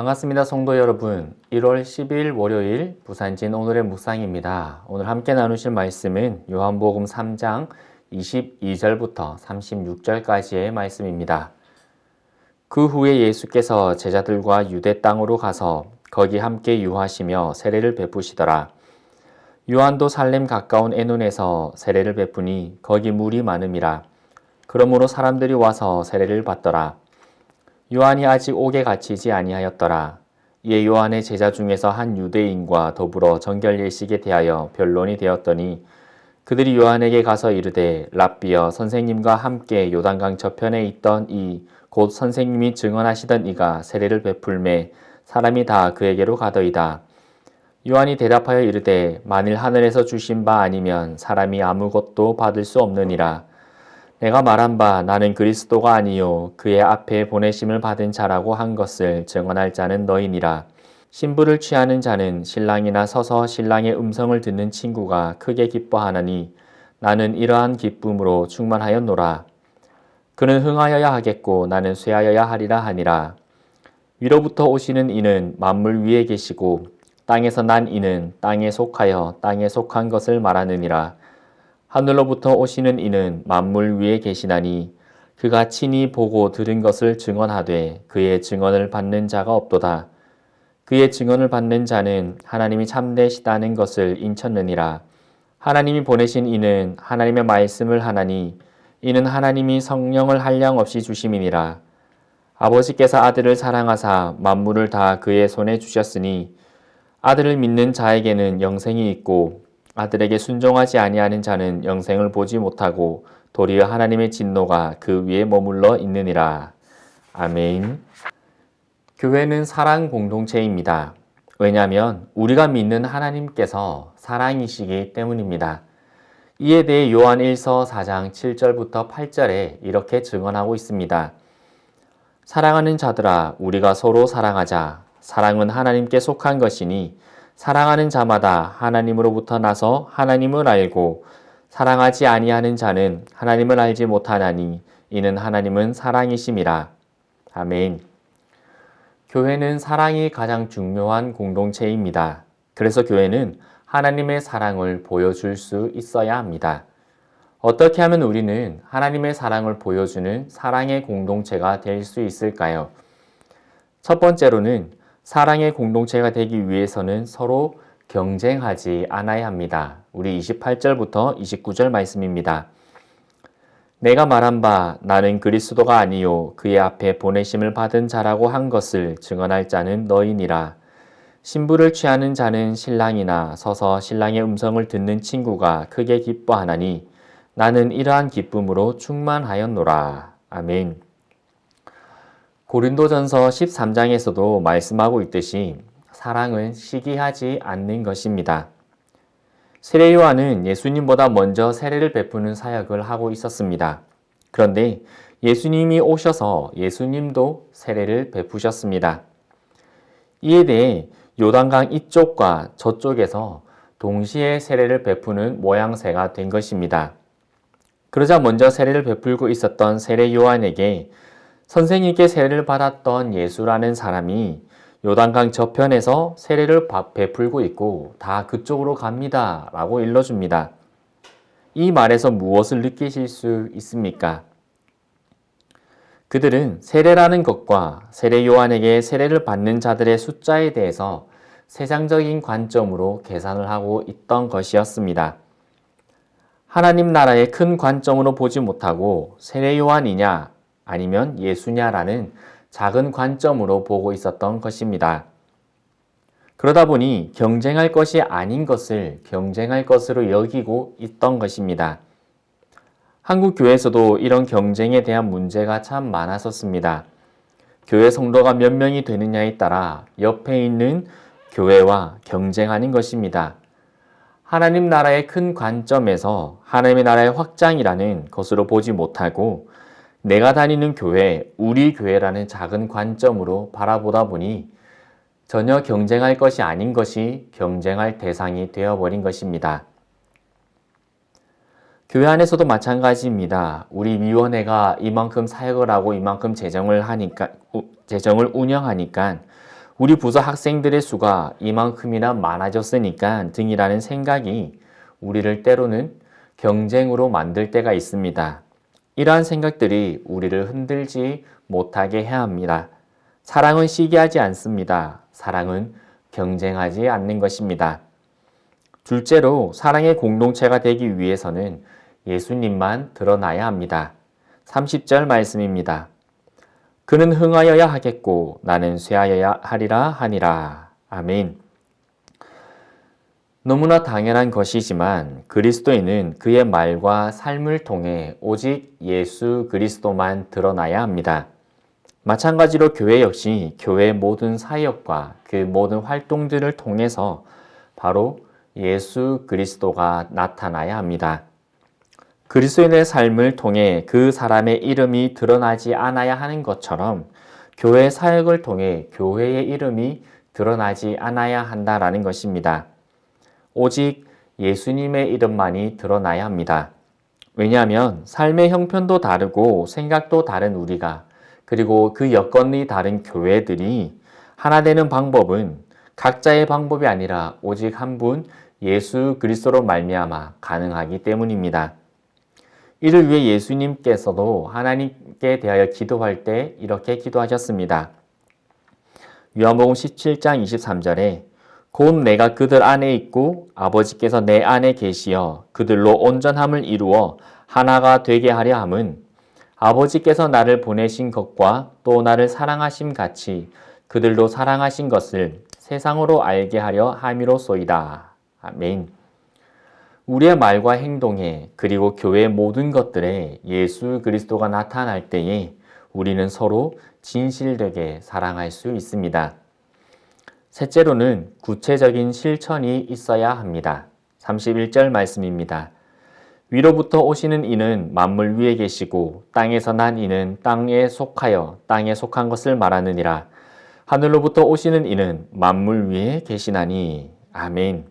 반갑습니다, 성도 여러분. 1월 10일 월요일 부산진 오늘의 묵상입니다. 오늘 함께 나누실 말씀은 요한복음 3장 22절부터 36절까지의 말씀입니다. 그 후에 예수께서 제자들과 유대 땅으로 가서 거기 함께 유하시며 세례를 베푸시더라. 요한도 살렘 가까운 에논에서 세례를 베푸니 거기 물이 많음이라. 그러므로 사람들이 와서 세례를 받더라. 요한이 아직 옥에 갇히지 아니하였더라. 이에 요한의 제자 중에서 한 유대인과 더불어 정결예식에 대하여 변론이 되었더니 그들이 요한에게 가서 이르되 랍비여, 선생님과 함께 요단강 저편에 있던 이 곧 선생님이 증언하시던 이가 세례를 베풀매 사람이 다 그에게로 가더이다. 요한이 대답하여 이르되 만일 하늘에서 주신 바 아니면 사람이 아무것도 받을 수 없느니라. 내가 말한 바 나는 그리스도가 아니요 그의 앞에 보내심을 받은 자라고 한 것을 증언할 자는 너희니라. 신부를 취하는 자는 신랑이나 서서 신랑의 음성을 듣는 친구가 크게 기뻐하나니 나는 이러한 기쁨으로 충만하였노라. 그는 흥하여야 하겠고 나는 쇠하여야 하리라 하니라. 위로부터 오시는 이는 만물 위에 계시고 땅에서 난 이는 땅에 속하여 땅에 속한 것을 말하느니라. 하늘로부터 오시는 이는 만물 위에 계시나니 그가 친히 보고 들은 것을 증언하되 그의 증언을 받는 자가 없도다. 그의 증언을 받는 자는 하나님이 참되시다는 것을 인쳤느니라. 하나님이 보내신 이는 하나님의 말씀을 하나니 이는 하나님이 성령을 한량없이 주심이니라. 아버지께서 아들을 사랑하사 만물을 다 그의 손에 주셨으니 아들을 믿는 자에게는 영생이 있고 아들에게 순종하지 아니하는 자는 영생을 보지 못하고 도리어 하나님의 진노가 그 위에 머물러 있느니라. 아멘. 교회는 사랑 공동체입니다. 왜냐하면 우리가 믿는 하나님께서 사랑이시기 때문입니다. 이에 대해 요한 1서 4장 7절부터 8절에 이렇게 증언하고 있습니다. 사랑하는 자들아, 우리가 서로 사랑하자. 사랑은 하나님께 속한 것이니 사랑하는 자마다 하나님으로부터 나서 하나님을 알고 사랑하지 아니하는 자는 하나님을 알지 못하나니 이는 하나님은 사랑이심이라. 아멘. 교회는 사랑이 가장 중요한 공동체입니다. 그래서 교회는 하나님의 사랑을 보여줄 수 있어야 합니다. 어떻게 하면 우리는 하나님의 사랑을 보여주는 사랑의 공동체가 될 수 있을까요? 첫 번째로는 사랑의 공동체가 되기 위해서는 서로 경쟁하지 않아야 합니다. 우리 28절부터 29절 말씀입니다. 내가 말한 바 나는 그리스도가 아니요 그의 앞에 보내심을 받은 자라고 한 것을 증언할 자는 너희니라. 신부를 취하는 자는 신랑이나 서서 신랑의 음성을 듣는 친구가 크게 기뻐하나니 나는 이러한 기쁨으로 충만하였노라. 아멘. 고린도전서 13장에서도 말씀하고 있듯이 사랑은 시기하지 않는 것입니다. 세례 요한은 예수님보다 먼저 세례를 베푸는 사역을 하고 있었습니다. 그런데 예수님이 오셔서 예수님도 세례를 베푸셨습니다. 이에 대해 요단강 이쪽과 저쪽에서 동시에 세례를 베푸는 모양새가 된 것입니다. 그러자 먼저 세례를 베풀고 있었던 세례 요한에게 선생님께 세례를 받았던 예수라는 사람이 요단강 저편에서 세례를 베풀고 있고 다 그쪽으로 갑니다 라고 일러줍니다. 이 말에서 무엇을 느끼실 수 있습니까? 그들은 세례라는 것과 세례 요한에게 세례를 받는 자들의 숫자에 대해서 세상적인 관점으로 계산을 하고 있던 것이었습니다. 하나님 나라의 큰 관점으로 보지 못하고 세례 요한이냐 아니면 예수냐라는 작은 관점으로 보고 있었던 것입니다. 그러다 보니 경쟁할 것이 아닌 것을 경쟁할 것으로 여기고 있던 것입니다. 한국 교회에서도 이런 경쟁에 대한 문제가 참 많았었습니다. 교회 성도가 몇 명이 되느냐에 따라 옆에 있는 교회와 경쟁하는 것입니다. 하나님 나라의 큰 관점에서 하나님의 나라의 확장이라는 것으로 보지 못하고 내가 다니는 교회, 우리 교회라는 작은 관점으로 바라보다 보니 전혀 경쟁할 것이 아닌 것이 경쟁할 대상이 되어버린 것입니다. 교회 안에서도 마찬가지입니다. 우리 위원회가 이만큼 사역을 하고 이만큼 재정을 운영하니까 우리 부서 학생들의 수가 이만큼이나 많아졌으니까 등이라는 생각이 우리를 때로는 경쟁으로 만들 때가 있습니다. 이러한 생각들이 우리를 흔들지 못하게 해야 합니다. 사랑은 시기하지 않습니다. 사랑은 경쟁하지 않는 것입니다. 둘째로 사랑의 공동체가 되기 위해서는 예수님만 드러나야 합니다. 30절 말씀입니다. 그는 흥하여야 하겠고 나는 쇠하여야 하리라 하니라. 아멘. 너무나 당연한 것이지만 그리스도인은 그의 말과 삶을 통해 오직 예수 그리스도만 드러나야 합니다. 마찬가지로 교회 역시 교회의 모든 사역과 그 모든 활동들을 통해서 바로 예수 그리스도가 나타나야 합니다. 그리스도인의 삶을 통해 그 사람의 이름이 드러나지 않아야 하는 것처럼 교회 사역을 통해 교회의 이름이 드러나지 않아야 한다라는 것입니다. 오직 예수님의 이름만이 드러나야 합니다. 왜냐하면 삶의 형편도 다르고 생각도 다른 우리가 그리고 그 여건이 다른 교회들이 하나 되는 방법은 각자의 방법이 아니라 오직 한 분 예수 그리스도로 말미암아 가능하기 때문입니다. 이를 위해 예수님께서도 하나님께 대하여 기도할 때 이렇게 기도하셨습니다. 요한복음 17장 23절에 곧 내가 그들 안에 있고 아버지께서 내 안에 계시어 그들로 온전함을 이루어 하나가 되게 하려 함은 아버지께서 나를 보내신 것과 또 나를 사랑하심 같이 그들도 사랑하신 것을 세상으로 알게 하려 함이로소이다. 아멘. 우리의 말과 행동에 그리고 교회의 모든 것들에 예수 그리스도가 나타날 때에 우리는 서로 진실되게 사랑할 수 있습니다. 셋째로는 구체적인 실천이 있어야 합니다. 31절 말씀입니다. 위로부터 오시는 이는 만물 위에 계시고 땅에서 난 이는 땅에 속하여 땅에 속한 것을 말하느니라. 하늘로부터 오시는 이는 만물 위에 계시나니. 아멘.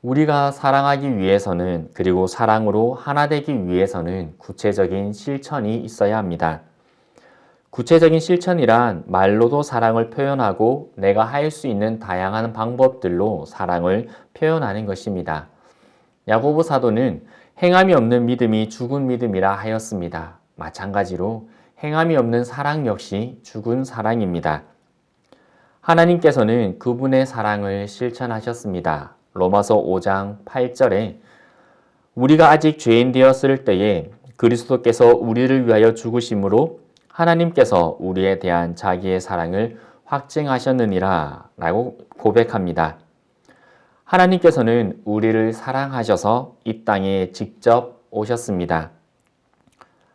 우리가 사랑하기 위해서는 그리고 사랑으로 하나 되기 위해서는 구체적인 실천이 있어야 합니다. 구체적인 실천이란 말로도 사랑을 표현하고 내가 할 수 있는 다양한 방법들로 사랑을 표현하는 것입니다. 야고보 사도는 행함이 없는 믿음이 죽은 믿음이라 하였습니다. 마찬가지로 행함이 없는 사랑 역시 죽은 사랑입니다. 하나님께서는 그분의 사랑을 실천하셨습니다. 로마서 5장 8절에 우리가 아직 죄인 되었을 때에 그리스도께서 우리를 위하여 죽으심으로 하나님께서 우리에 대한 자기의 사랑을 확증하셨느니라 라고 고백합니다. 하나님께서는 우리를 사랑하셔서 이 땅에 직접 오셨습니다.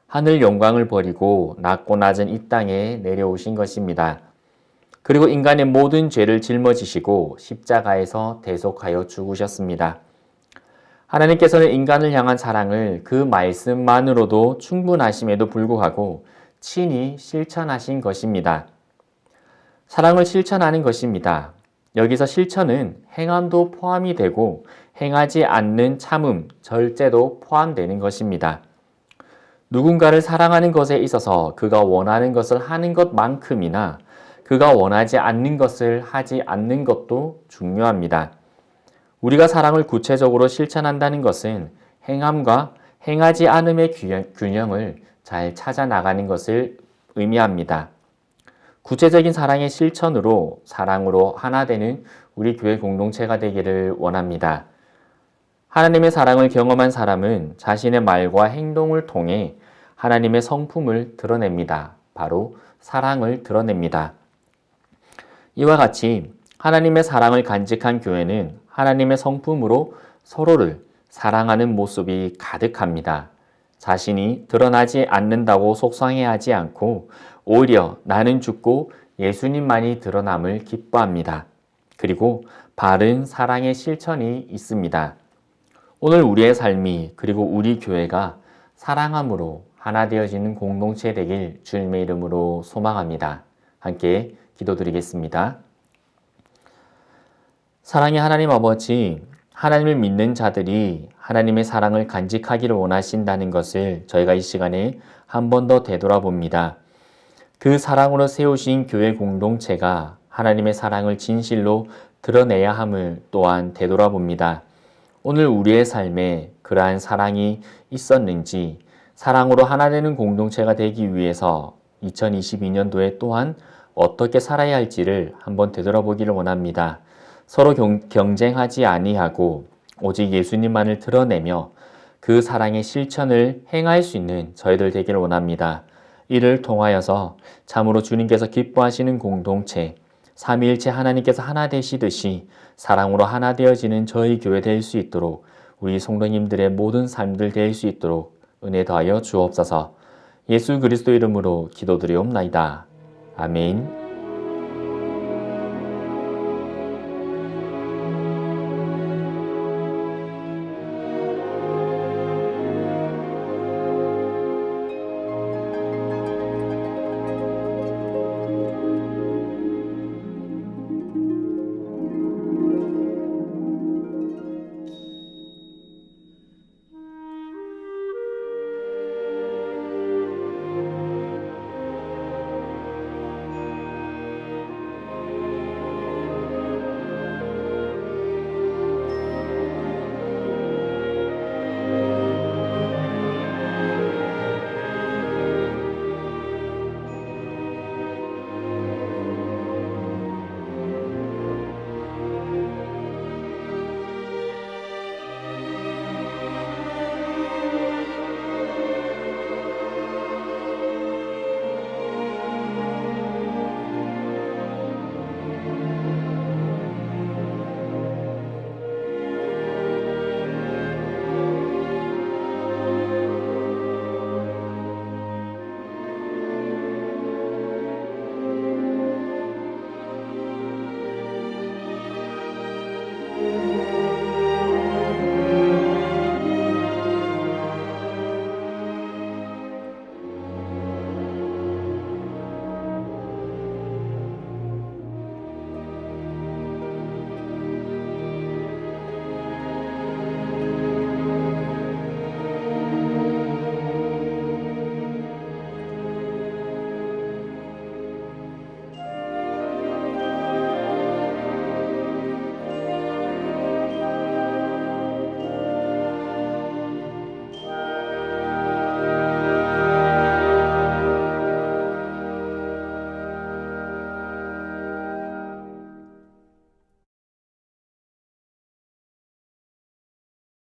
하늘 영광을 버리고 낮고 낮은 이 땅에 내려오신 것입니다. 그리고 인간의 모든 죄를 짊어지시고 십자가에서 대속하여 죽으셨습니다. 하나님께서는 인간을 향한 사랑을 그 말씀만으로도 충분하심에도 불구하고 친히 실천하신 것입니다. 사랑을 실천하는 것입니다. 여기서 실천은 행함도 포함이 되고 행하지 않는 참음, 절제도 포함되는 것입니다. 누군가를 사랑하는 것에 있어서 그가 원하는 것을 하는 것만큼이나 그가 원하지 않는 것을 하지 않는 것도 중요합니다. 우리가 사랑을 구체적으로 실천한다는 것은 행함과 행하지 않음의 균형을 잘 찾아 나가는 것을 의미합니다. 구체적인 사랑의 실천으로 사랑으로 하나 되는 우리 교회 공동체가 되기를 원합니다. 하나님의 사랑을 경험한 사람은 자신의 말과 행동을 통해 하나님의 성품을 드러냅니다. 바로 사랑을 드러냅니다. 이와 같이 하나님의 사랑을 간직한 교회는 하나님의 성품으로 서로를 사랑하는 모습이 가득합니다. 자신이 드러나지 않는다고 속상해하지 않고 오히려 나는 죽고 예수님만이 드러남을 기뻐합니다. 그리고 바른 사랑의 실천이 있습니다. 오늘 우리의 삶이 그리고 우리 교회가 사랑함으로 하나 되어지는 공동체 되길 주님의 이름으로 소망합니다. 함께 기도드리겠습니다. 사랑의 하나님 아버지, 하나님을 믿는 자들이 하나님의 사랑을 간직하기를 원하신다는 것을 저희가 이 시간에 한 번 더 되돌아봅니다. 그 사랑으로 세우신 교회 공동체가 하나님의 사랑을 진실로 드러내야 함을 또한 되돌아봅니다. 오늘 우리의 삶에 그러한 사랑이 있었는지, 사랑으로 하나 되는 공동체가 되기 위해서 2022년도에 또한 어떻게 살아야 할지를 한번 되돌아보기를 원합니다. 서로 경쟁하지 아니하고 오직 예수님만을 드러내며 그 사랑의 실천을 행할 수 있는 저희들 되기를 원합니다. 이를 통하여서 참으로 주님께서 기뻐하시는 공동체, 삼위일체 하나님께서 하나 되시듯이 사랑으로 하나 되어지는 저희 교회 될 수 있도록 우리 성도님들의 모든 삶들 될 수 있도록 은혜 더하여 주옵소서. 예수 그리스도 이름으로 기도드리옵나이다. 아멘.